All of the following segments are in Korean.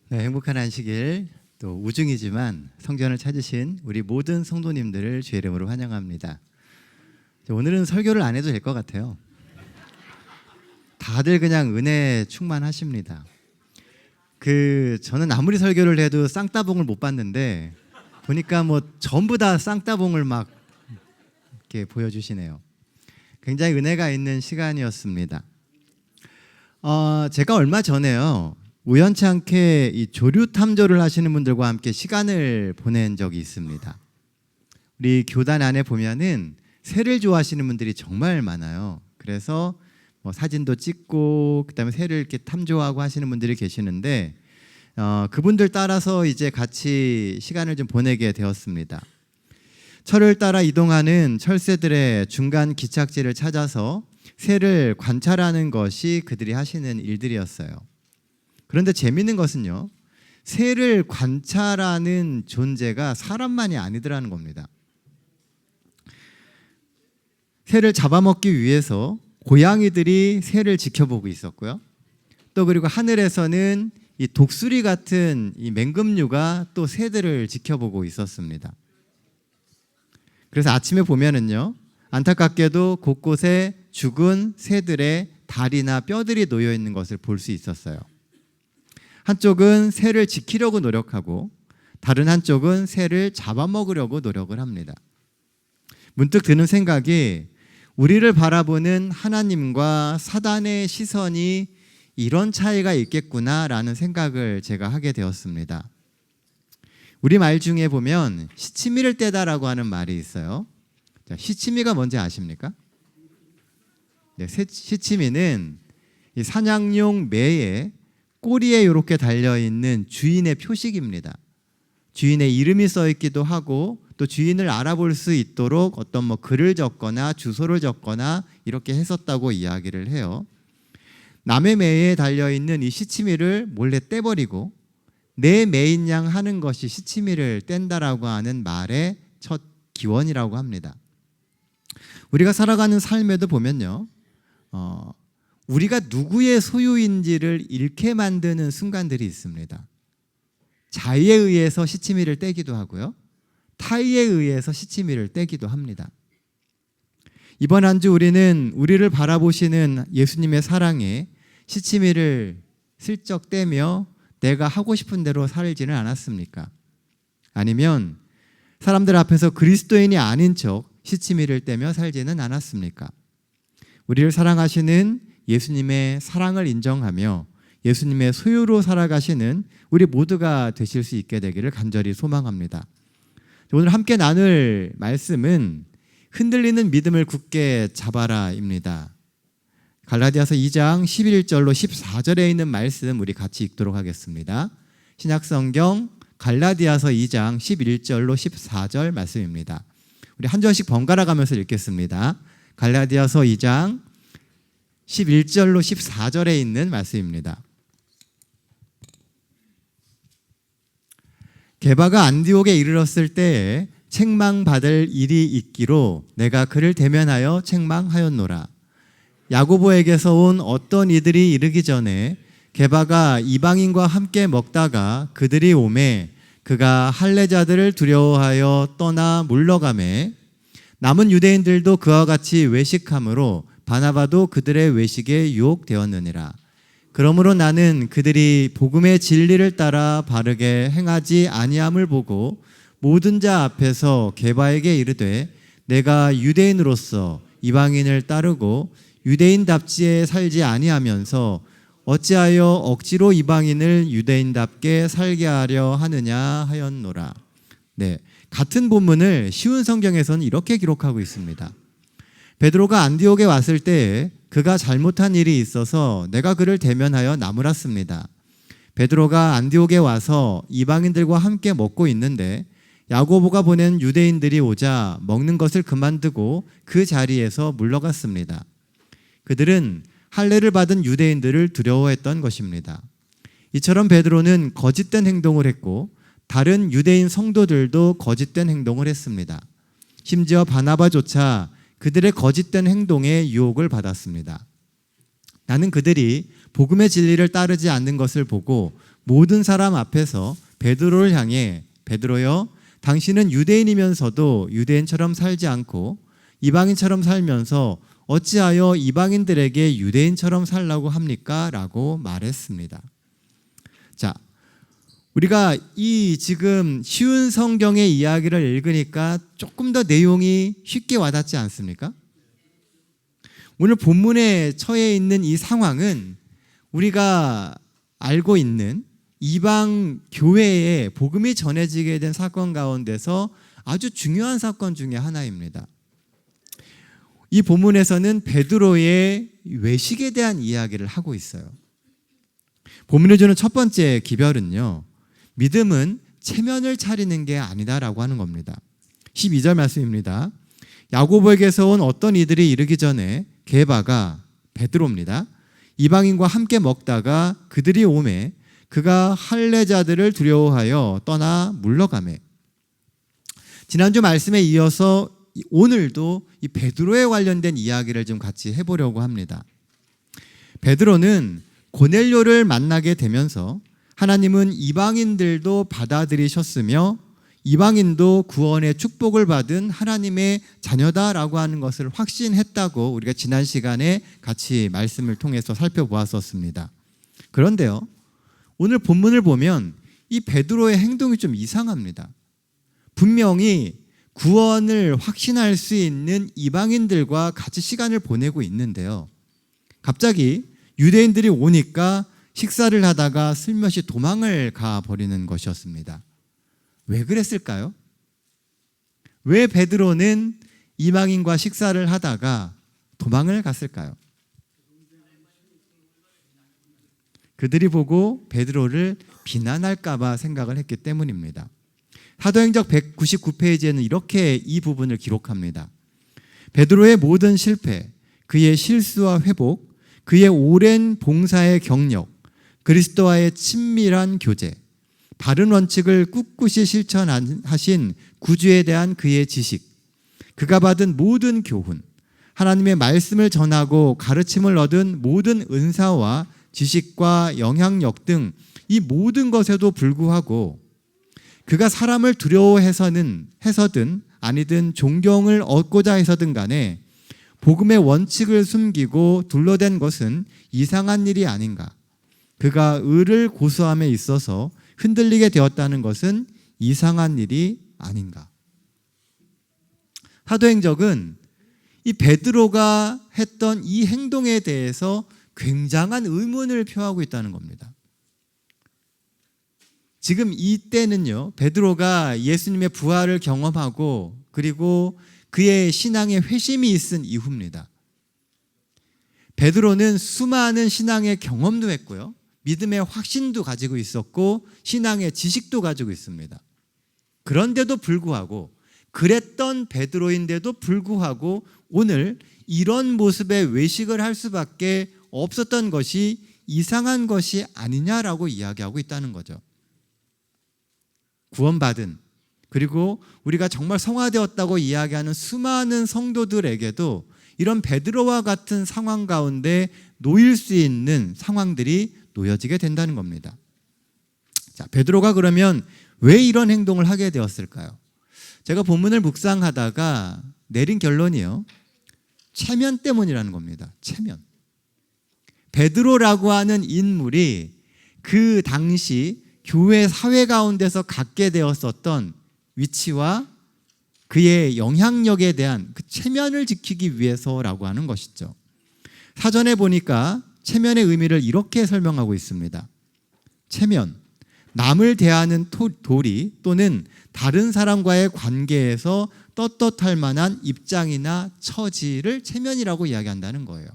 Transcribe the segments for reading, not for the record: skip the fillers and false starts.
네, 행복한 안식일, 또 우중이지만 성전을 찾으신 우리 모든 성도님들을 주의 이름으로 환영합니다. 오늘은 설교를 안 해도 될 것 같아요. 다들 그냥 은혜 충만하십니다. 저는 아무리 설교를 해도 쌍따봉을 못 봤는데 보니까 뭐 전부 다 쌍따봉을 막 이렇게 보여주시네요. 굉장히 은혜가 있는 시간이었습니다. 제가 얼마 전에요, 우연치 않게 이 조류 탐조를 하시는 분들과 함께 시간을 보낸 적이 있습니다. 우리 교단 안에 보면은 새를 좋아하시는 분들이 정말 많아요. 그래서 뭐 사진도 찍고 그다음에 새를 이렇게 탐조하고 하시는 분들이 계시는데 그분들 따라서 이제 같이 시간을 좀 보내게 되었습니다. 철을 따라 이동하는 철새들의 중간 기착지를 찾아서 새를 관찰하는 것이 그들이 하시는 일들이었어요. 그런데 재미있는 것은요, 새를 관찰하는 존재가 사람만이 아니더라는 겁니다. 새를 잡아먹기 위해서 고양이들이 새를 지켜보고 있었고요. 또 그리고 하늘에서는 이 독수리 같은 이 맹금류가 또 새들을 지켜보고 있었습니다. 그래서 아침에 보면은요, 안타깝게도 곳곳에 죽은 새들의 다리나 뼈들이 놓여 있는 것을 볼 수 있었어요. 한쪽은 새를 지키려고 노력하고 다른 한쪽은 새를 잡아먹으려고 노력을 합니다. 문득 드는 생각이, 우리를 바라보는 하나님과 사단의 시선이 이런 차이가 있겠구나라는 생각을 제가 하게 되었습니다. 우리 말 중에 보면 시치미를 떼다라고 하는 말이 있어요. 자, 시치미가 뭔지 아십니까? 네, 시치미는 이 사냥용 매에 꼬리에 이렇게 달려있는 주인의 표식입니다. 주인의 이름이 써 있기도 하고 또 주인을 알아볼 수 있도록 어떤 뭐 글을 적거나 주소를 적거나 이렇게 했었다고 이야기를 해요. 남의 매에 달려있는 이 시치미를 몰래 떼버리고 내 매인 양 하는 것이 시치미를 뗀다라고 하는 말의 첫 기원이라고 합니다. 우리가 살아가는 삶에도 보면요, 우리가 누구의 소유인지를 잃게 만드는 순간들이 있습니다. 자의에 의해서 시치미를 떼기도 하고요, 타의에 의해서 시치미를 떼기도 합니다. 이번 한 주 우리는 우리를 바라보시는 예수님의 사랑에 시치미를 슬쩍 떼며 내가 하고 싶은 대로 살지는 않았습니까? 아니면 사람들 앞에서 그리스도인이 아닌 척 시치미를 떼며 살지는 않았습니까? 우리를 사랑하시는 예수님의 사랑을 인정하며 예수님의 소유로 살아가시는 우리 모두가 되실 수 있게 되기를 간절히 소망합니다. 오늘 함께 나눌 말씀은 흔들리는 믿음을 굳게 잡아라입니다. 갈라디아서 2장 11절로 14절에 있는 말씀 우리 같이 읽도록 하겠습니다. 신약성경 갈라디아서 2장 11절로 14절 말씀입니다. 우리 한 절씩 번갈아 가면서 읽겠습니다. 갈라디아서 2장 11절로 14절에 있는 말씀입니다. 게바가 안디옥에 이르렀을 때에 책망받을 일이 있기로 내가 그를 대면하여 책망하였노라. 야고보에게서 온 어떤 이들이 이르기 전에 게바가 이방인과 함께 먹다가 그들이 오매 그가 할례자들을 두려워하여 떠나 물러가매 남은 유대인들도 그와 같이 외식함으로 바나바도 그들의 외식에 유혹되었느니라. 그러므로 나는 그들이 복음의 진리를 따라 바르게 행하지 아니함을 보고 모든 자 앞에서 게바에게 이르되 내가 유대인으로서 이방인을 따르고 유대인답지에 살지 아니하면서 어찌하여 억지로 이방인을 유대인답게 살게 하려 하느냐 하였노라. 네, 같은 본문을 쉬운 성경에서는 이렇게 기록하고 있습니다. 베드로가 안디옥에 왔을 때에 그가 잘못한 일이 있어서 내가 그를 대면하여 나무랐습니다. 베드로가 안디옥에 와서 이방인들과 함께 먹고 있는데 야고보가 보낸 유대인들이 오자 먹는 것을 그만두고 그 자리에서 물러갔습니다. 그들은 할례를 받은 유대인들을 두려워했던 것입니다. 이처럼 베드로는 거짓된 행동을 했고 다른 유대인 성도들도 거짓된 행동을 했습니다. 심지어 바나바조차 그들의 거짓된 행동에 유혹을 받았습니다. 나는 그들이 복음의 진리를 따르지 않는 것을 보고 모든 사람 앞에서 베드로를 향해 베드로여, 당신은 유대인이면서도 유대인처럼 살지 않고 이방인처럼 살면서 어찌하여 이방인들에게 유대인처럼 살라고 합니까? 라고 말했습니다. 자, 우리가 이 지금 쉬운 성경의 이야기를 읽으니까 조금 더 내용이 쉽게 와닿지 않습니까? 오늘 본문에 처해 있는 이 상황은 우리가 알고 있는 이방 교회에 복음이 전해지게 된 사건 가운데서 아주 중요한 사건 중에 하나입니다. 이 본문에서는 베드로의 외식에 대한 이야기를 하고 있어요. 본문이 주는 첫 번째 기별은요, 믿음은 체면을 차리는 게 아니다라고 하는 겁니다. 12절 말씀입니다. 야고보에게서 온 어떤 이들이 이르기 전에 게바가, 베드로입니다, 이방인과 함께 먹다가 그들이 오매 그가 할례자들을 두려워하여 떠나 물러가매. 지난주 말씀에 이어서 오늘도 이 베드로에 관련된 이야기를 좀 같이 해보려고 합니다. 베드로는 고넬료를 만나게 되면서 하나님은 이방인들도 받아들이셨으며 이방인도 구원의 축복을 받은 하나님의 자녀다라고 하는 것을 확신했다고 우리가 지난 시간에 같이 말씀을 통해서 살펴보았었습니다. 그런데요, 오늘 본문을 보면 이 베드로의 행동이 좀 이상합니다. 분명히 구원을 확신할 수 있는 이방인들과 같이 시간을 보내고 있는데요, 갑자기 유대인들이 오니까 식사를 하다가 슬며시 도망을 가버리는 것이었습니다. 왜 그랬을까요? 왜 베드로는 이방인과 식사를 하다가 도망을 갔을까요? 그들이 보고 베드로를 비난할까 봐 생각을 했기 때문입니다. 사도행적 199페이지에는 이렇게 이 부분을 기록합니다. 베드로의 모든 실패, 그의 실수와 회복, 그의 오랜 봉사의 경력, 그리스도와의 친밀한 교제, 바른 원칙을 꿋꿋이 실천하신 구주에 대한 그의 지식, 그가 받은 모든 교훈, 하나님의 말씀을 전하고 가르침을 얻은 모든 은사와 지식과 영향력 등 이 모든 것에도 불구하고 그가 사람을 두려워해서든 아니든 존경을 얻고자 해서든 간에 복음의 원칙을 숨기고 둘러댄 것은 이상한 일이 아닌가. 그가 의를 고수함에 있어서 흔들리게 되었다는 것은 이상한 일이 아닌가. 사도행적은 이 베드로가 했던 이 행동에 대해서 굉장한 의문을 표하고 있다는 겁니다. 지금 이때는요, 베드로가 예수님의 부활을 경험하고 그리고 그의 신앙에 회심이 있은 이후입니다. 베드로는 수많은 신앙의 경험도 했고요, 믿음의 확신도 가지고 있었고 신앙의 지식도 가지고 있습니다. 그런데도 불구하고, 그랬던 베드로인데도 불구하고 오늘 이런 모습의 외식을 할 수밖에 없었던 것이 이상한 것이 아니냐라고 이야기하고 있다는 거죠. 구원받은, 그리고 우리가 정말 성화되었다고 이야기하는 수많은 성도들에게도 이런 베드로와 같은 상황 가운데 놓일 수 있는 상황들이 놓여지게 된다는 겁니다. 자, 베드로가 그러면 왜 이런 행동을 하게 되었을까요? 제가 본문을 묵상하다가 내린 결론이요, 체면 때문이라는 겁니다. 체면. 베드로라고 하는 인물이 그 당시 교회 사회 가운데서 갖게 되었었던 위치와 그의 영향력에 대한 그 체면을 지키기 위해서라고 하는 것이죠. 사전에 보니까 체면의 의미를 이렇게 설명하고 있습니다. 체면, 남을 대하는 도리 또는 다른 사람과의 관계에서 떳떳할 만한 입장이나 처지를 체면이라고 이야기한다는 거예요.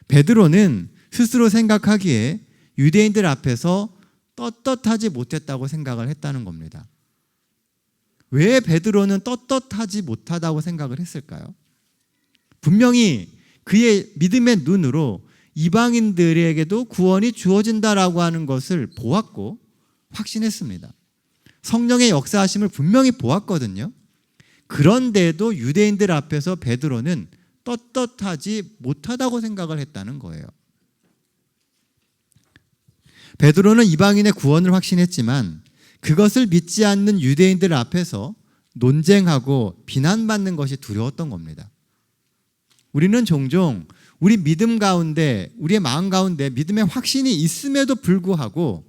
베드로는 스스로 생각하기에 유대인들 앞에서 떳떳하지 못했다고 생각을 했다는 겁니다. 왜 베드로는 떳떳하지 못하다고 생각을 했을까요? 분명히 그의 믿음의 눈으로 이방인들에게도 구원이 주어진다라고 하는 것을 보았고 확신했습니다. 성령의 역사하심을 분명히 보았거든요. 그런데도 유대인들 앞에서 베드로는 떳떳하지 못하다고 생각을 했다는 거예요. 베드로는 이방인의 구원을 확신했지만 그것을 믿지 않는 유대인들 앞에서 논쟁하고 비난받는 것이 두려웠던 겁니다. 우리는 종종 우리 믿음 가운데, 우리의 마음 가운데 믿음의 확신이 있음에도 불구하고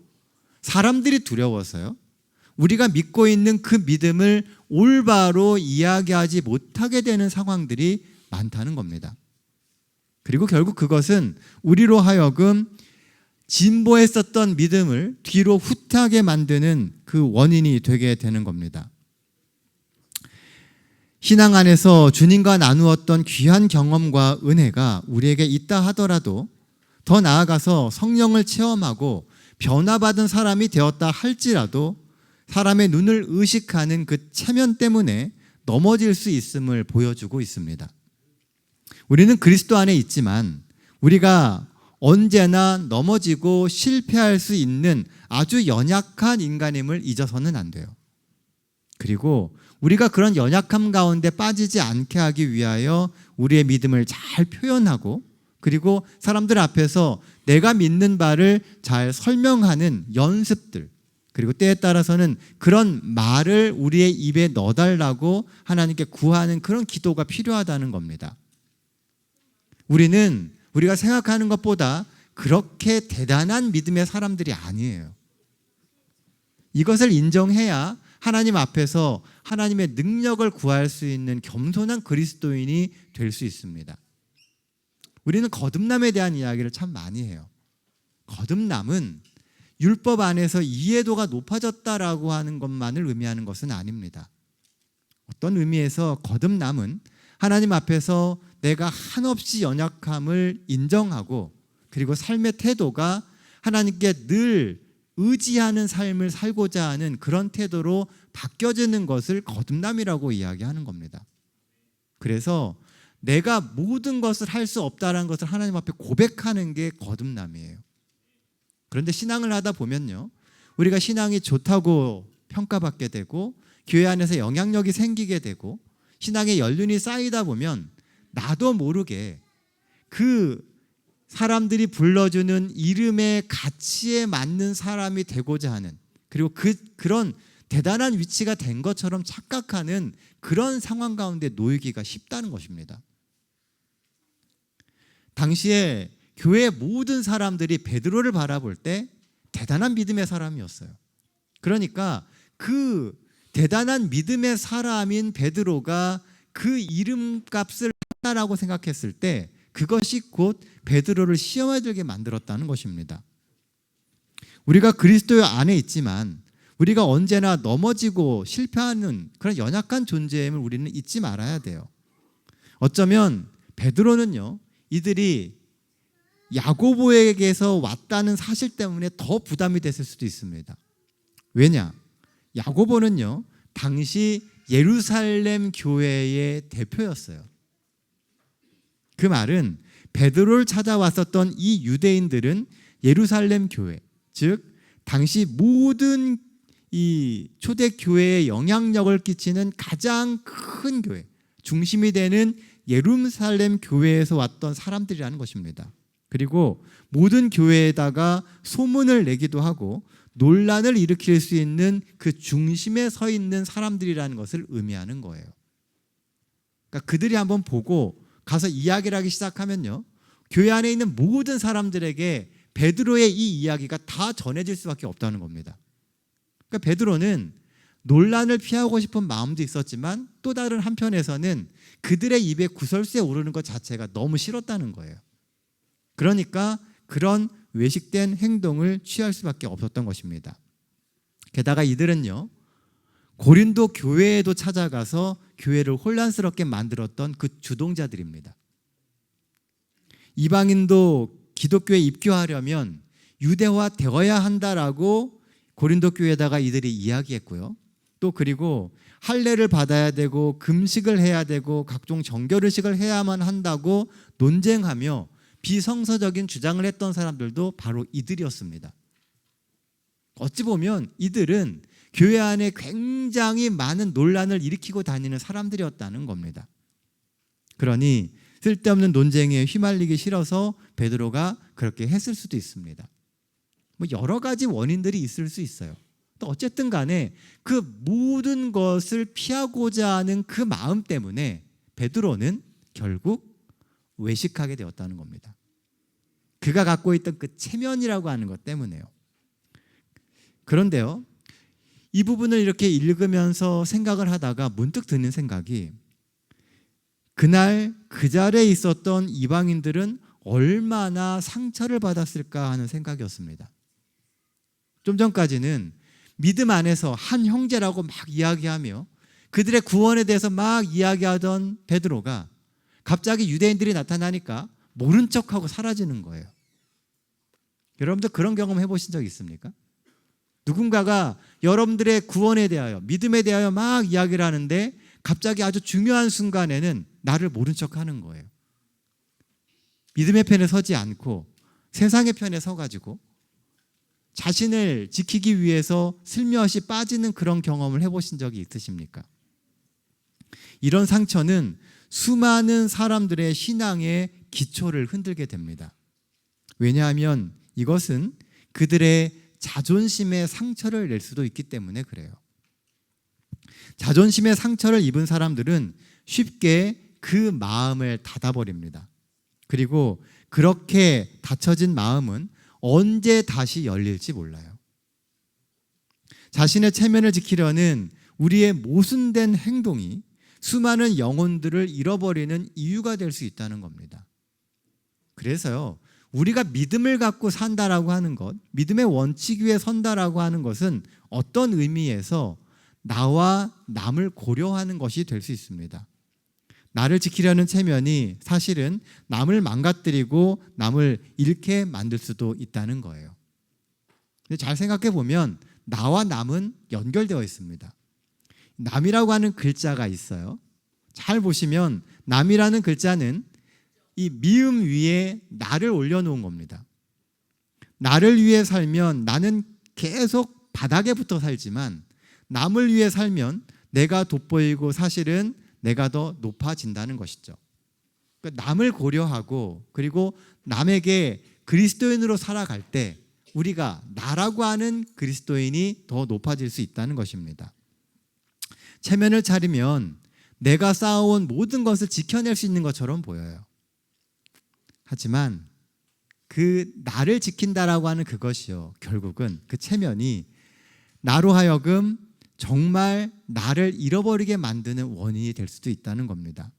사람들이 두려워서요, 우리가 믿고 있는 그 믿음을 올바로 이야기하지 못하게 되는 상황들이 많다는 겁니다. 그리고 결국 그것은 우리로 하여금 진보했었던 믿음을 뒤로 후퇴하게 만드는 그 원인이 되게 되는 겁니다. 신앙 안에서 주님과 나누었던 귀한 경험과 은혜가 우리에게 있다 하더라도 더 나아가서 성령을 체험하고 변화받은 사람이 되었다 할지라도 사람의 눈을 의식하는 그 체면 때문에 넘어질 수 있음을 보여주고 있습니다. 우리는 그리스도 안에 있지만 우리가 언제나 넘어지고 실패할 수 있는 아주 연약한 인간임을 잊어서는 안 돼요. 그리고 우리가 그런 연약함 가운데 빠지지 않게 하기 위하여 우리의 믿음을 잘 표현하고 그리고 사람들 앞에서 내가 믿는 바를 잘 설명하는 연습들, 그리고 때에 따라서는 그런 말을 우리의 입에 넣어달라고 하나님께 구하는 그런 기도가 필요하다는 겁니다. 우리가 생각하는 것보다 그렇게 대단한 믿음의 사람들이 아니에요. 이것을 인정해야 하나님 앞에서 하나님의 능력을 구할 수 있는 겸손한 그리스도인이 될 수 있습니다. 우리는 거듭남에 대한 이야기를 참 많이 해요. 거듭남은 율법 안에서 이해도가 높아졌다라고 하는 것만을 의미하는 것은 아닙니다. 어떤 의미에서 거듭남은 하나님 앞에서 내가 한없이 연약함을 인정하고 그리고 삶의 태도가 하나님께 늘 의지하는 삶을 살고자 하는 그런 태도로 바뀌어지는 것을 거듭남이라고 이야기하는 겁니다. 그래서 내가 모든 것을 할 수 없다는 것을 하나님 앞에 고백하는 게 거듭남이에요. 그런데 신앙을 하다 보면요, 우리가 신앙이 좋다고 평가받게 되고 교회 안에서 영향력이 생기게 되고 신앙의 연륜이 쌓이다 보면 나도 모르게 그 사람들이 불러주는 이름의 가치에 맞는 사람이 되고자 하는, 그리고 그런 대단한 위치가 된 것처럼 착각하는 그런 상황 가운데 놓이기가 쉽다는 것입니다. 당시에 교회의 모든 사람들이 베드로를 바라볼 때 대단한 믿음의 사람이었어요. 그러니까 그 대단한 믿음의 사람인 베드로가 그 이름값을 한다라고 생각했을 때 그것이 곧 베드로를 시험에 들게 만들었다는 것입니다. 우리가 그리스도 안에 있지만 우리가 언제나 넘어지고 실패하는 그런 연약한 존재임을 우리는 잊지 말아야 돼요. 어쩌면 베드로는요, 이들이 야고보에게서 왔다는 사실 때문에 더 부담이 됐을 수도 있습니다. 왜냐? 야고보는요, 당시 예루살렘 교회의 대표였어요. 그 말은 베드로를 찾아왔었던 이 유대인들은 예루살렘 교회, 즉 당시 모든 이 초대교회에 영향력을 끼치는 가장 큰 교회, 중심이 되는 예루살렘 교회에서 왔던 사람들이라는 것입니다. 그리고 모든 교회에다가 소문을 내기도 하고 논란을 일으킬 수 있는 그 중심에 서 있는 사람들이라는 것을 의미하는 거예요. 그러니까 그들이 한번 보고 가서 이야기를 하기 시작하면요, 교회 안에 있는 모든 사람들에게 베드로의 이 이야기가 다 전해질 수밖에 없다는 겁니다. 그러니까 베드로는 논란을 피하고 싶은 마음도 있었지만 또 다른 한편에서는 그들의 입에 구설수에 오르는 것 자체가 너무 싫었다는 거예요. 그러니까 그런 외식된 행동을 취할 수밖에 없었던 것입니다. 게다가 이들은요, 고린도 교회에도 찾아가서 교회를 혼란스럽게 만들었던 그 주동자들입니다. 이방인도 기독교에 입교하려면 유대화 되어야 한다라고 고린도 교회에다가 이들이 이야기했고요. 또 그리고 할례를 받아야 되고 금식을 해야 되고 각종 정결의식을 해야만 한다고 논쟁하며 비성서적인 주장을 했던 사람들도 바로 이들이었습니다. 어찌 보면 이들은 교회 안에 굉장히 많은 논란을 일으키고 다니는 사람들이었다는 겁니다. 그러니 쓸데없는 논쟁에 휘말리기 싫어서 베드로가 그렇게 했을 수도 있습니다. 뭐 여러 가지 원인들이 있을 수 있어요. 또 어쨌든 간에 그 모든 것을 피하고자 하는 그 마음 때문에 베드로는 결국 외식하게 되었다는 겁니다. 그가 갖고 있던 그 체면이라고 하는 것 때문에요. 그런데요, 이 부분을 이렇게 읽으면서 생각을 하다가 문득 드는 생각이, 그날 그 자리에 있었던 이방인들은 얼마나 상처를 받았을까 하는 생각이었습니다. 좀 전까지는 믿음 안에서 한 형제라고 막 이야기하며 그들의 구원에 대해서 막 이야기하던 베드로가 갑자기 유대인들이 나타나니까 모른 척하고 사라지는 거예요. 여러분들 그런 경험 해보신 적 있습니까? 누군가가 여러분들의 구원에 대하여, 믿음에 대하여 막 이야기를 하는데 갑자기 아주 중요한 순간에는 나를 모른 척하는 거예요. 믿음의 편에 서지 않고 세상의 편에 서가지고 자신을 지키기 위해서 슬며시 빠지는 그런 경험을 해보신 적이 있으십니까? 이런 상처는 수많은 사람들의 신앙의 기초를 흔들게 됩니다. 왜냐하면 이것은 그들의 자존심의 상처를 낼 수도 있기 때문에 그래요. 자존심의 상처를 입은 사람들은 쉽게 그 마음을 닫아버립니다. 그리고 그렇게 닫혀진 마음은 언제 다시 열릴지 몰라요. 자신의 체면을 지키려는 우리의 모순된 행동이 수많은 영혼들을 잃어버리는 이유가 될 수 있다는 겁니다. 그래서요, 우리가 믿음을 갖고 산다라고 하는 것, 믿음의 원칙 위에 선다라고 하는 것은 어떤 의미에서 나와 남을 고려하는 것이 될 수 있습니다. 나를 지키려는 체면이 사실은 남을 망가뜨리고 남을 잃게 만들 수도 있다는 거예요. 근데 잘 생각해 보면 나와 남은 연결되어 있습니다. 남이라고 하는 글자가 있어요. 잘 보시면 남이라는 글자는 이 미음 위에 나를 올려놓은 겁니다. 나를 위해 살면 나는 계속 바닥에 붙어 살지만 남을 위해 살면 내가 돋보이고 사실은 내가 더 높아진다는 것이죠. 그러니까 남을 고려하고 그리고 남에게 그리스도인으로 살아갈 때 우리가 나라고 하는 그리스도인이 더 높아질 수 있다는 것입니다. 체면을 차리면 내가 쌓아온 모든 것을 지켜낼 수 있는 것처럼 보여요. 하지만 그 나를 지킨다라고 하는 그것이요, 결국은 그 체면이 나로 하여금 정말 나를 잃어버리게 만드는 원인이 될 수도 있다는 겁니다.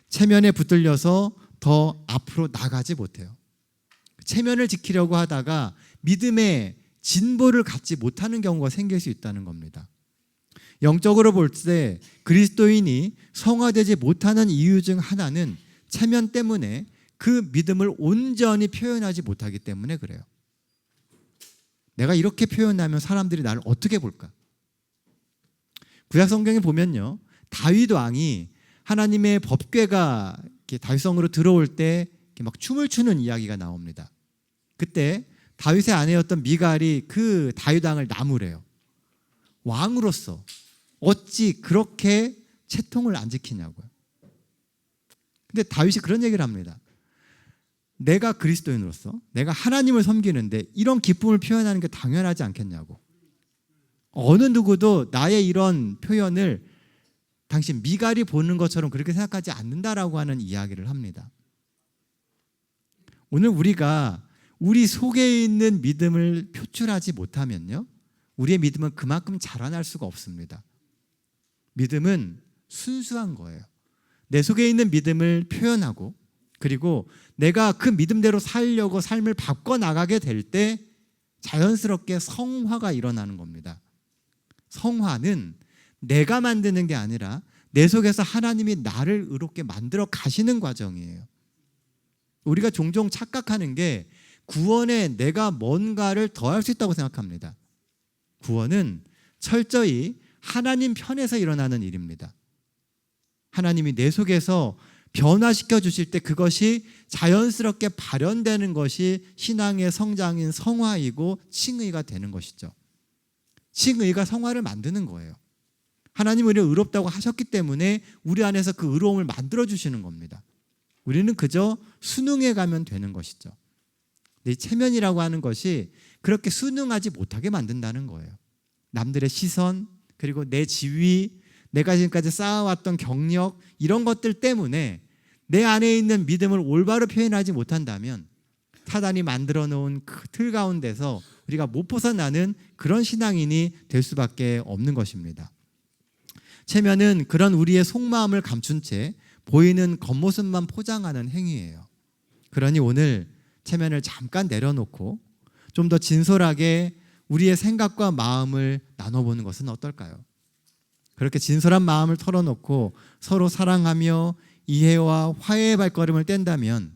체면에 붙들려서 더 앞으로 나가지 못해요. 체면을 지키려고 하다가 믿음의 진보를 갖지 못하는 경우가 생길 수 있다는 겁니다. 영적으로 볼 때 그리스도인이 성화되지 못하는 이유 중 하나는 체면 때문에 그 믿음을 온전히 표현하지 못하기 때문에 그래요. 내가 이렇게 표현하면 사람들이 나를 어떻게 볼까? 구약 성경에 보면요, 다윗 왕이 하나님의 법궤가 다윗 성으로 들어올 때 막 춤을 추는 이야기가 나옵니다. 그때 다윗의 아내였던 미갈이 그 다윗 왕을 나무래요. 왕으로서 어찌 그렇게 채통을 안 지키냐고요. 근데 다윗이 그런 얘기를 합니다. 내가 그리스도인으로서 내가 하나님을 섬기는데 이런 기쁨을 표현하는 게 당연하지 않겠냐고. 어느 누구도 나의 이런 표현을 당신 미갈이 보는 것처럼 그렇게 생각하지 않는다라고 하는 이야기를 합니다. 오늘 우리가 우리 속에 있는 믿음을 표출하지 못하면요, 우리의 믿음은 그만큼 자라날 수가 없습니다. 믿음은 순수한 거예요. 내 속에 있는 믿음을 표현하고 그리고 내가 그 믿음대로 살려고 삶을 바꿔나가게 될 때 자연스럽게 성화가 일어나는 겁니다. 성화는 내가 만드는 게 아니라 내 속에서 하나님이 나를 의롭게 만들어 가시는 과정이에요. 우리가 종종 착각하는 게 구원에 내가 뭔가를 더할 수 있다고 생각합니다. 구원은 철저히 하나님 편에서 일어나는 일입니다. 하나님이 내 속에서 변화시켜 주실 때 그것이 자연스럽게 발현되는 것이 신앙의 성장인 성화이고 칭의가 되는 것이죠. 칭의가 성화를 만드는 거예요. 하나님 우리를 의롭다고 하셨기 때문에 우리 안에서 그 의로움을 만들어 주시는 겁니다. 우리는 그저 순응해 가면 되는 것이죠. 이 체면이라고 하는 것이 그렇게 순응하지 못하게 만든다는 거예요. 남들의 시선, 그리고 내 지위, 내가 지금까지 쌓아왔던 경력, 이런 것들 때문에 내 안에 있는 믿음을 올바로 표현하지 못한다면 사단이 만들어 놓은 그 틀 가운데서 우리가 못 벗어나는 그런 신앙인이 될 수밖에 없는 것입니다. 체면은 그런 우리의 속마음을 감춘 채 보이는 겉모습만 포장하는 행위예요. 그러니 오늘 체면을 잠깐 내려놓고 좀 더 진솔하게 우리의 생각과 마음을 나눠보는 것은 어떨까요? 그렇게 진솔한 마음을 털어놓고 서로 사랑하며 이해와 화해의 발걸음을 뗀다면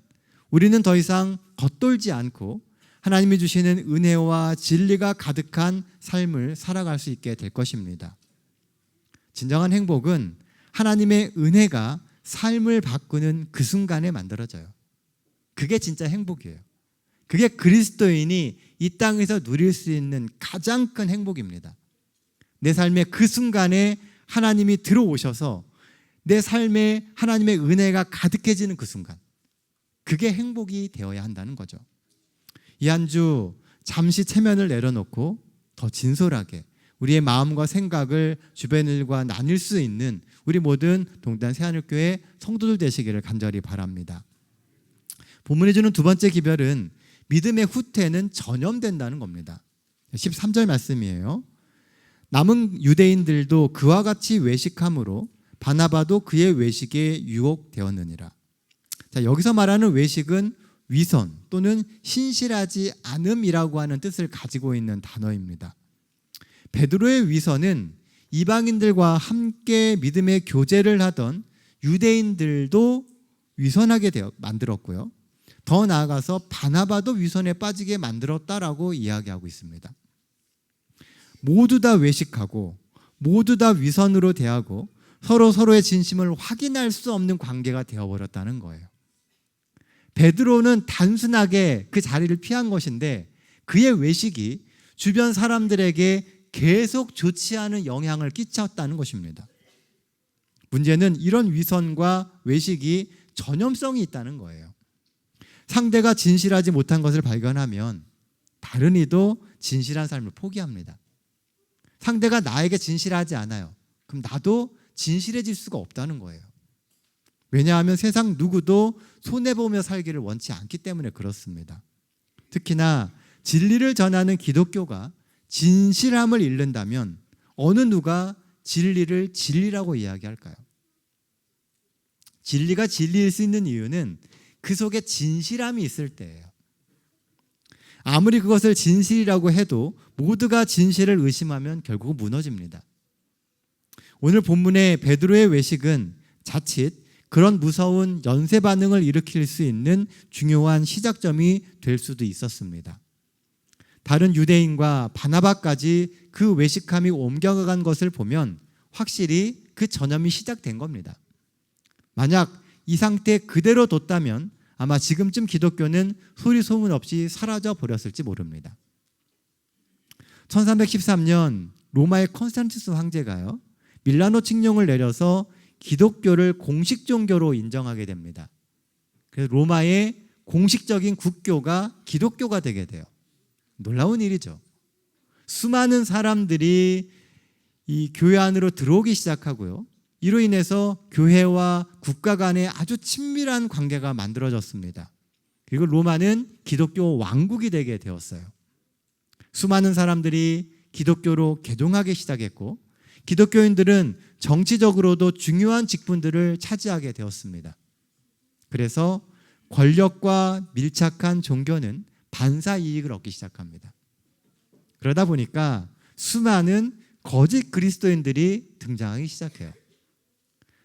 우리는 더 이상 겉돌지 않고 하나님이 주시는 은혜와 진리가 가득한 삶을 살아갈 수 있게 될 것입니다. 진정한 행복은 하나님의 은혜가 삶을 바꾸는 그 순간에 만들어져요. 그게 진짜 행복이에요. 그게 그리스도인이 이 땅에서 누릴 수 있는 가장 큰 행복입니다. 내 삶의 그 순간에 하나님이 들어오셔서 내 삶에 하나님의 은혜가 가득해지는 그 순간, 그게 행복이 되어야 한다는 거죠. 이 한 주 잠시 체면을 내려놓고 더 진솔하게 우리의 마음과 생각을 주변인과 나눌 수 있는 우리 모든 동단 새하늘교회 성도들 되시기를 간절히 바랍니다. 본문이 주는 두 번째 기별은 믿음의 후퇴는 전염된다는 겁니다. 13절 말씀이에요. 남은 유대인들도 그와 같이 외식함으로 바나바도 그의 외식에 유혹되었느니라. 자, 여기서 말하는 외식은 위선 또는 신실하지 않음이라고 하는 뜻을 가지고 있는 단어입니다. 베드로의 위선은 이방인들과 함께 믿음의 교제를 하던 유대인들도 위선하게 만들었고요. 더 나아가서 바나바도 위선에 빠지게 만들었다라고 이야기하고 있습니다. 모두 다 외식하고 모두 다 위선으로 대하고 서로의 진심을 확인할 수 없는 관계가 되어버렸다는 거예요. 베드로는 단순하게 그 자리를 피한 것인데 그의 외식이 주변 사람들에게 계속 좋지 않은 영향을 끼쳤다는 것입니다. 문제는 이런 위선과 외식이 전염성이 있다는 거예요. 상대가 진실하지 못한 것을 발견하면 다른 이도 진실한 삶을 포기합니다. 상대가 나에게 진실하지 않아요. 그럼 나도 진실해질 수가 없다는 거예요. 왜냐하면 세상 누구도 손해보며 살기를 원치 않기 때문에 그렇습니다. 특히나 진리를 전하는 기독교가 진실함을 잃는다면 어느 누가 진리를 진리라고 이야기할까요? 진리가 진리일 수 있는 이유는 그 속에 진실함이 있을 때예요. 아무리 그것을 진실이라고 해도 모두가 진실을 의심하면 결국 무너집니다. 오늘 본문의 베드로의 외식은 자칫 그런 무서운 연쇄 반응을 일으킬 수 있는 중요한 시작점이 될 수도 있었습니다. 다른 유대인과 바나바까지 그 외식함이 옮겨간 것을 보면 확실히 그 전염이 시작된 겁니다. 만약 이 상태 그대로 뒀다면 아마 지금쯤 기독교는 소리 소문 없이 사라져 버렸을지 모릅니다. 1313년 로마의 콘스탄티누스 황제가요, 밀라노 칙령을 내려서 기독교를 공식 종교로 인정하게 됩니다. 그래서 로마의 공식적인 국교가 기독교가 되게 돼요. 놀라운 일이죠. 수많은 사람들이 이 교회 안으로 들어오기 시작하고요. 이로 인해서 교회와 국가 간에 아주 친밀한 관계가 만들어졌습니다. 그리고 로마는 기독교 왕국이 되게 되었어요. 수많은 사람들이 기독교로 개종하기 시작했고 기독교인들은 정치적으로도 중요한 직분들을 차지하게 되었습니다. 그래서 권력과 밀착한 종교는 반사 이익을 얻기 시작합니다. 그러다 보니까 수많은 거짓 그리스도인들이 등장하기 시작해요.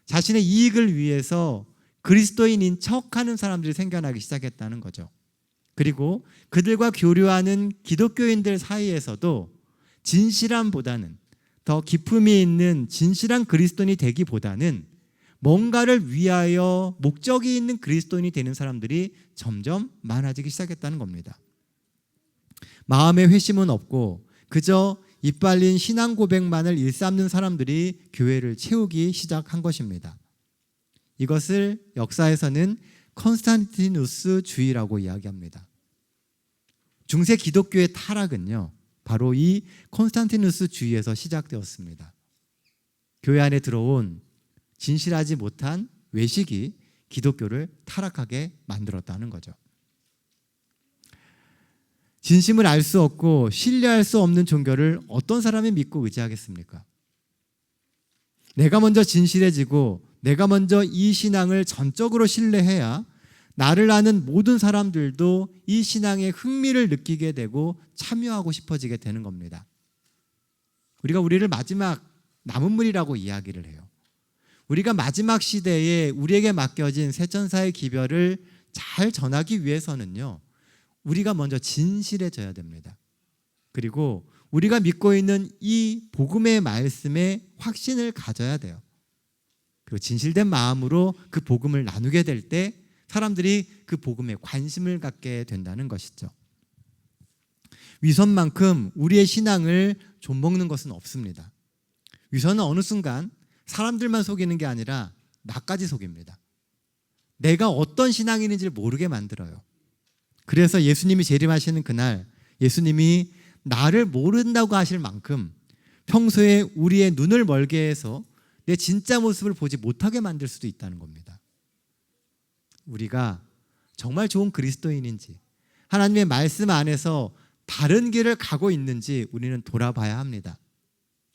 자신의 이익을 위해서 그리스도인인 척하는 사람들이 생겨나기 시작했다는 거죠. 그리고 그들과 교류하는 기독교인들 사이에서도 진실함보다는 더 기품이 있는 진실한 그리스도인이 되기보다는 뭔가를 위하여 목적이 있는 그리스도인이 되는 사람들이 점점 많아지기 시작했다는 겁니다. 마음의 회심은 없고 그저 이빨린 신앙 고백만을 일삼는 사람들이 교회를 채우기 시작한 것입니다. 이것을 역사에서는 콘스탄티누스 주의라고 이야기합니다. 중세 기독교의 타락은요, 바로 이 콘스탄티누스 주의에서 시작되었습니다. 교회 안에 들어온 진실하지 못한 외식이 기독교를 타락하게 만들었다는 거죠. 진심을 알 수 없고 신뢰할 수 없는 종교를 어떤 사람이 믿고 의지하겠습니까? 내가 먼저 진실해지고 내가 먼저 이 신앙을 전적으로 신뢰해야 나를 아는 모든 사람들도 이 신앙에 흥미를 느끼게 되고 참여하고 싶어지게 되는 겁니다. 우리가 우리를 마지막 남은 물이라고 이야기를 해요. 우리가 마지막 시대에 우리에게 맡겨진 새천사의 기별을 잘 전하기 위해서는요, 우리가 먼저 진실해져야 됩니다. 그리고 우리가 믿고 있는 이 복음의 말씀에 확신을 가져야 돼요. 그리고 진실된 마음으로 그 복음을 나누게 될 때 사람들이 그 복음에 관심을 갖게 된다는 것이죠. 위선만큼 우리의 신앙을 좀먹는 것은 없습니다. 위선은 어느 순간 사람들만 속이는 게 아니라 나까지 속입니다. 내가 어떤 신앙인인지를 모르게 만들어요. 그래서 예수님이 재림하시는 그날 예수님이 나를 모른다고 하실 만큼 평소에 우리의 눈을 멀게 해서 내 진짜 모습을 보지 못하게 만들 수도 있다는 겁니다. 우리가 정말 좋은 그리스도인인지 하나님의 말씀 안에서 다른 길을 가고 있는지 우리는 돌아봐야 합니다.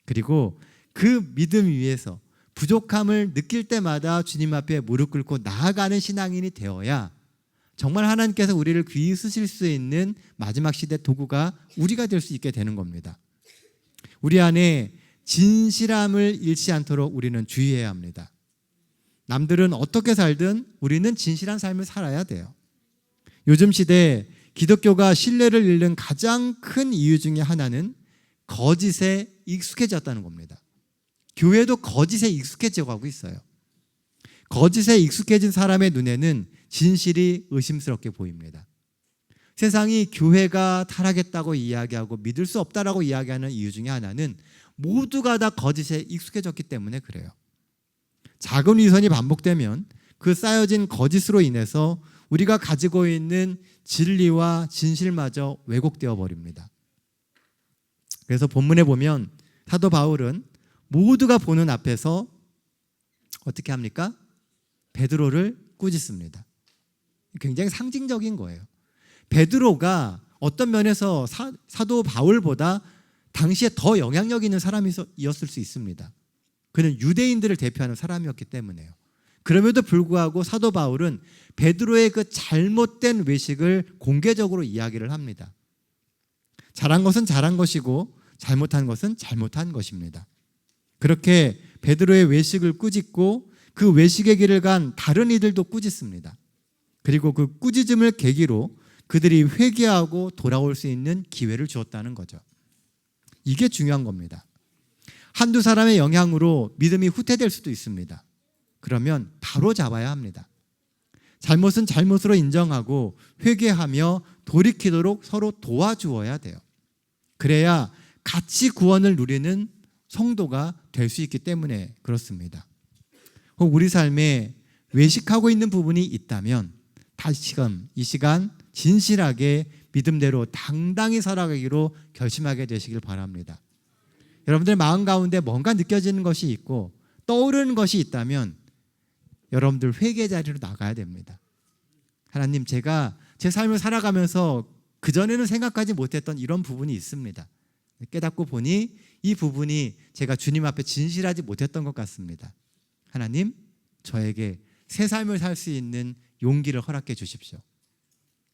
그리고 그 믿음 위에서 부족함을 느낄 때마다 주님 앞에 무릎 꿇고 나아가는 신앙인이 되어야 정말 하나님께서 우리를 귀히 쓰실 수 있는 마지막 시대 도구가 우리가 될 수 있게 되는 겁니다. 우리 안에 진실함을 잃지 않도록 우리는 주의해야 합니다. 남들은 어떻게 살든 우리는 진실한 삶을 살아야 돼요. 요즘 시대에 기독교가 신뢰를 잃는 가장 큰 이유 중에 하나는 거짓에 익숙해졌다는 겁니다. 교회도 거짓에 익숙해져 가고 있어요. 거짓에 익숙해진 사람의 눈에는 진실이 의심스럽게 보입니다. 세상이 교회가 타락했다고 이야기하고 믿을 수 없다라고 이야기하는 이유 중에 하나는 모두가 다 거짓에 익숙해졌기 때문에 그래요. 작은 위선이 반복되면 그 쌓여진 거짓으로 인해서 우리가 가지고 있는 진리와 진실마저 왜곡되어 버립니다. 그래서 본문에 보면 사도 바울은 모두가 보는 앞에서 어떻게 합니까? 베드로를 꾸짖습니다. 굉장히 상징적인 거예요. 베드로가 어떤 면에서 사도 바울보다 당시에 더 영향력 있는 사람이었을 수 있습니다. 그는 유대인들을 대표하는 사람이었기 때문에요. 그럼에도 불구하고 사도 바울은 베드로의 그 잘못된 외식을 공개적으로 이야기를 합니다. 잘한 것은 잘한 것이고 잘못한 것은 잘못한 것입니다. 그렇게 베드로의 외식을 꾸짖고 그 외식의 길을 간 다른 이들도 꾸짖습니다. 그리고 그 꾸짖음을 계기로 그들이 회개하고 돌아올 수 있는 기회를 주었다는 거죠. 이게 중요한 겁니다. 한두 사람의 영향으로 믿음이 후퇴될 수도 있습니다. 그러면 바로 잡아야 합니다. 잘못은 잘못으로 인정하고 회개하며 돌이키도록 서로 도와주어야 돼요. 그래야 같이 구원을 누리는 성도가 될 수 있기 때문에 그렇습니다. 혹 우리 삶에 외식하고 있는 부분이 있다면 다시금 이 시간 진실하게 믿음대로 당당히 살아가기로 결심하게 되시길 바랍니다. 여러분들 마음 가운데 뭔가 느껴지는 것이 있고 떠오르는 것이 있다면 여러분들 회개 자리로 나가야 됩니다. 하나님, 제가 제 삶을 살아가면서 그전에는 생각하지 못했던 이런 부분이 있습니다. 깨닫고 보니 이 부분이 제가 주님 앞에 진실하지 못했던 것 같습니다. 하나님, 저에게 새 삶을 살 수 있는 용기를 허락해 주십시오.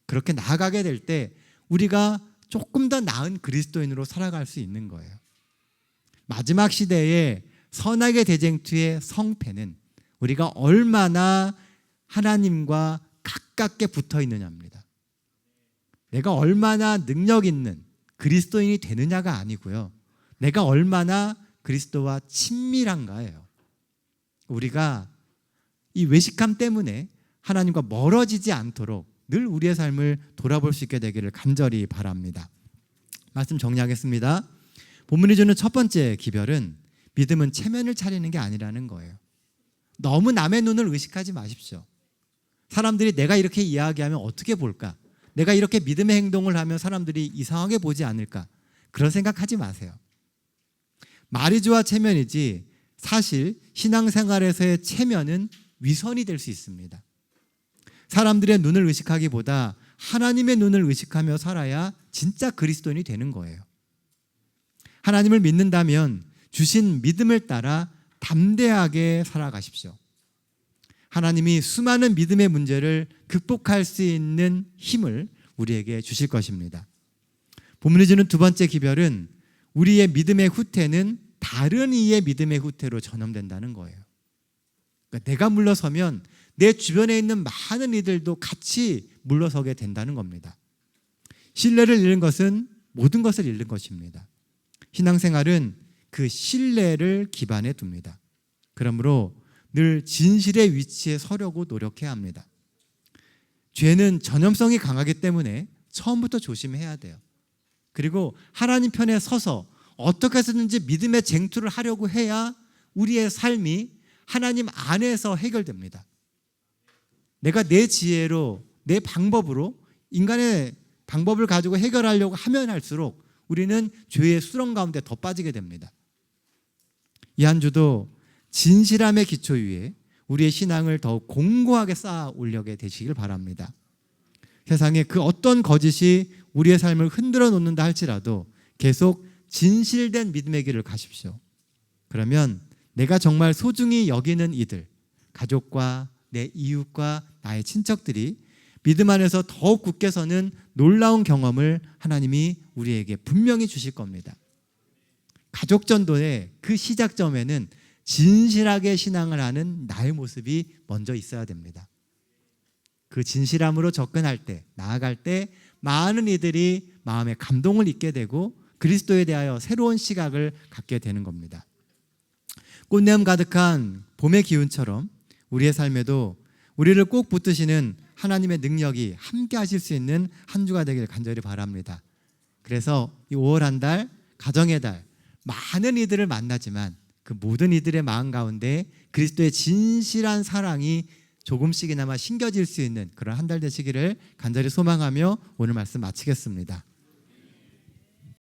그렇게 나아가게 될 때 우리가 조금 더 나은 그리스도인으로 살아갈 수 있는 거예요. 마지막 시대에 선악의 대쟁투의 성패는 우리가 얼마나 하나님과 가깝게 붙어 있느냐입니다. 내가 얼마나 능력 있는 그리스도인이 되느냐가 아니고요. 내가 얼마나 그리스도와 친밀한가예요. 우리가 이 외식함 때문에 하나님과 멀어지지 않도록 늘 우리의 삶을 돌아볼 수 있게 되기를 간절히 바랍니다. 말씀 정리하겠습니다. 본문이 주는 첫 번째 기별은 믿음은 체면을 차리는 게 아니라는 거예요. 너무 남의 눈을 의식하지 마십시오. 사람들이 내가 이렇게 이야기하면 어떻게 볼까? 내가 이렇게 믿음의 행동을 하면 사람들이 이상하게 보지 않을까? 그런 생각하지 마세요. 말이 좋아 체면이지 사실 신앙생활에서의 체면은 위선이 될 수 있습니다. 사람들의 눈을 의식하기보다 하나님의 눈을 의식하며 살아야 진짜 그리스도인이 되는 거예요. 하나님을 믿는다면 주신 믿음을 따라 담대하게 살아가십시오. 하나님이 수많은 믿음의 문제를 극복할 수 있는 힘을 우리에게 주실 것입니다. 본문이 주는 두 번째 기별은 우리의 믿음의 후퇴는 다른 이의 믿음의 후퇴로 전염된다는 거예요. 그러니까 내가 물러서면 내 주변에 있는 많은 이들도 같이 물러서게 된다는 겁니다. 신뢰를 잃는 것은 모든 것을 잃는 것입니다. 신앙생활은 그 신뢰를 기반에 둡니다. 그러므로 늘 진실의 위치에 서려고 노력해야 합니다. 죄는 전염성이 강하기 때문에 처음부터 조심해야 돼요. 그리고 하나님 편에 서서 어떻게 해서든지 믿음의 쟁투를 하려고 해야 우리의 삶이 하나님 안에서 해결됩니다. 내가 내 지혜로, 내 방법으로 인간의 방법을 가지고 해결하려고 하면 할수록 우리는 죄의 수렁 가운데 더 빠지게 됩니다. 이 한 주도 진실함의 기초 위에 우리의 신앙을 더욱 공고하게 쌓아 올려게 되시길 바랍니다. 세상에 그 어떤 거짓이 우리의 삶을 흔들어 놓는다 할지라도 계속 진실된 믿음의 길을 가십시오. 그러면 내가 정말 소중히 여기는 이들, 가족과 내 이웃과 나의 친척들이 믿음 안에서 더욱 굳게 서는 놀라운 경험을 하나님이 우리에게 분명히 주실 겁니다. 가족 전도의 그 시작점에는 진실하게 신앙을 하는 나의 모습이 먼저 있어야 됩니다. 그 진실함으로 접근할 때, 나아갈 때 많은 이들이 마음에 감동을 잊게 되고 그리스도에 대하여 새로운 시각을 갖게 되는 겁니다. 꽃내음 가득한 봄의 기운처럼 우리의 삶에도 우리를 꼭 붙드시는 하나님의 능력이 함께 하실 수 있는 한 주가 되길 간절히 바랍니다. 그래서 이 5월 한 달, 가정의 달, 많은 이들을 만나지만 그 모든 이들의 마음 가운데 그리스도의 진실한 사랑이 조금씩이나마 심겨질 수 있는 그런 한 달 되시기를 간절히 소망하며 오늘 말씀 마치겠습니다.